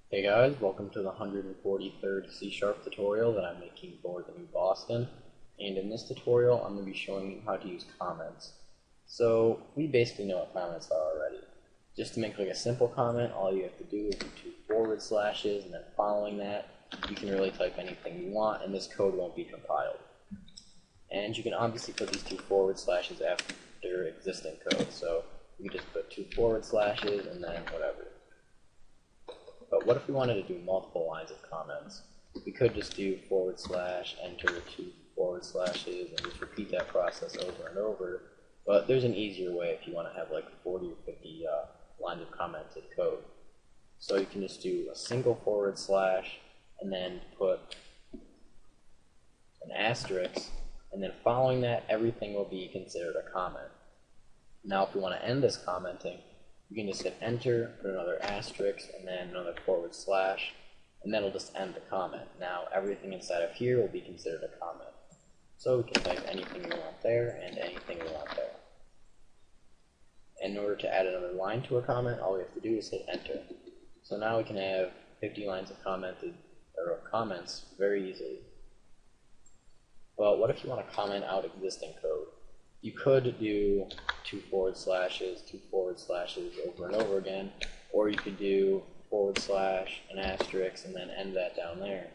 Hey guys, welcome to the 143rd C# tutorial that I'm making for the new Boston. And in this tutorial, I'm going to be showing you how to use comments. So we basically know what comments are already. Just to make like a simple comment, all you have to do is do two forward slashes, and then following that, you can really type anything you want, and this code won't be compiled. And you can obviously put these two forward slashes after existing code. So you can just put two forward slashes and then whatever. But what if we wanted to do multiple lines of comments? We could just do forward slash, enter two forward slashes, and just repeat that process over and over. But there's an easier way if you want to have like 40 or 50 lines of commented code. So you can just do a single forward slash, and then put an asterisk, and then following that, everything will be considered a comment. Now if we want to end this commenting, you can just hit enter, put another asterisk, and then another forward slash, and then it'll just end the comment. Now everything inside of here will be considered a comment. So we can type anything we want there and anything we want there. In order to add another line to a comment, all we have to do is hit enter. So now we can have 50 lines of comments very easily. But what if you want to comment out existing code? You could do two forward slashes over and over again, or you could do forward slash, an asterisk, and then end that down there.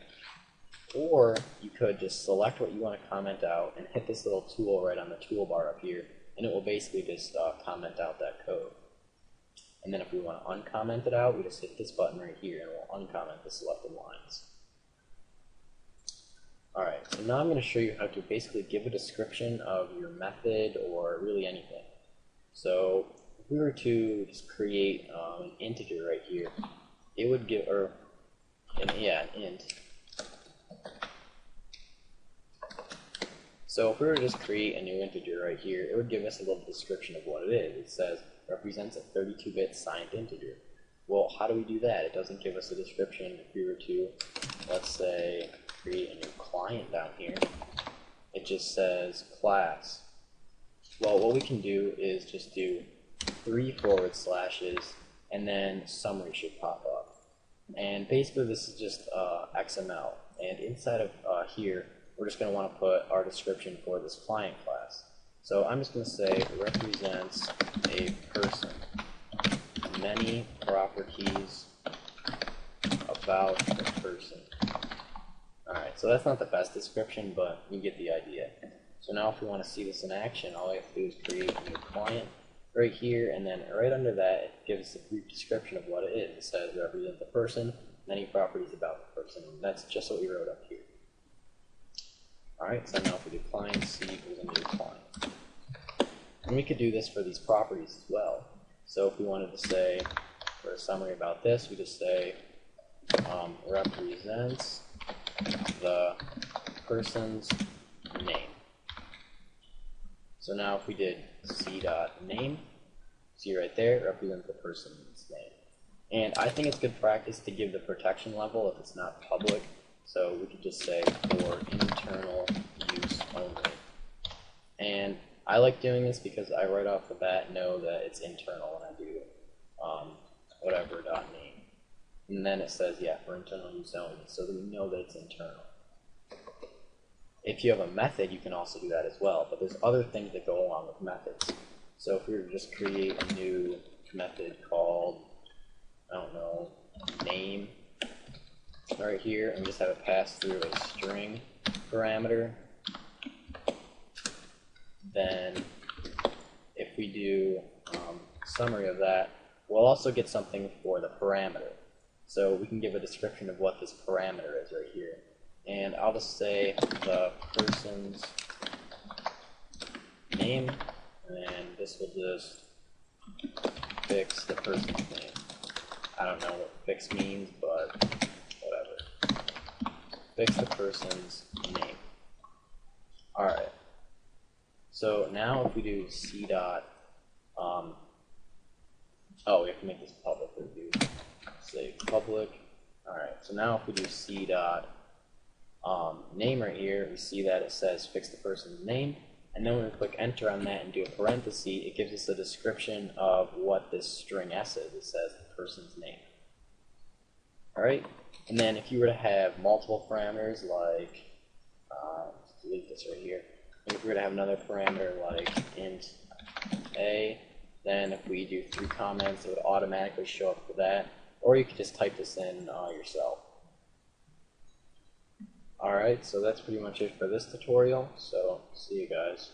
Or you could just select what you want to comment out and hit this little tool right on the toolbar up here, and it will basically just comment out that code. And then if we want to uncomment it out, we just hit this button right here, and it will uncomment the selected lines. Alright, so now I'm going to show you how to basically give a description of your method or really anything. So if we were to just create an integer right here, it would give, an int. So if we were to just create a new integer right here, it would give us a little description of what it is. It says represents a 32-bit signed integer. Well, how do we do that? It doesn't give us a description. If we were to, let's say, create a new client down here, it just says class. Well, what we can do is just do 3 forward slashes, and then summary should pop up. And basically this is just XML, and inside of here we're just going to want to put our description for this client class. So I'm just going to say represents a person, many properties about the person. Alright, so that's not the best description, but you get the idea. So now if we want to see this in action, all we have to do is create a new client right here, and then right under that it gives us a brief description of what it is. It says represent the person, many properties about the person, and that's just what we wrote up here. Alright, so now if we do client C equals a new client. And we could do this for these properties as well. So if we wanted to say, for a summary about this, we just say represents the person's name. So now if we did c.name, see right there, represents the person's name. And I think it's good practice to give the protection level if it's not public. So we could just say for internal use only. And I like doing this because I right off the bat know that it's internal when I do whatever.name. And then it says, yeah, for internal use only, so that we know that it's internal. If you have a method, you can also do that as well, but there's other things that go along with methods. So if we were to just create a new method called, I don't know, name, right here, and just have it pass through a string parameter, then if we do summary of that, we'll also get something for the parameter. So we can give a description of what this parameter is right here. And I'll just say the person's name, and this will just fix the person's name. I don't know what fix means, but whatever. Fix the person's name. Alright. So now if we do c dot, we have to make this public. We do say public. Alright, so now if we do c dot name right here, we see that it says fix the person's name, and then when we click enter on that and do a parenthesis, it gives us a description of what this string S is. It says the person's name. Alright, and then if you were to have multiple parameters like, delete this right here, and if we were to have another parameter like int a, then if we do 3 comments, it would automatically show up for that, or you could just type this in yourself. Alright, so that's pretty much it for this tutorial, so see you guys.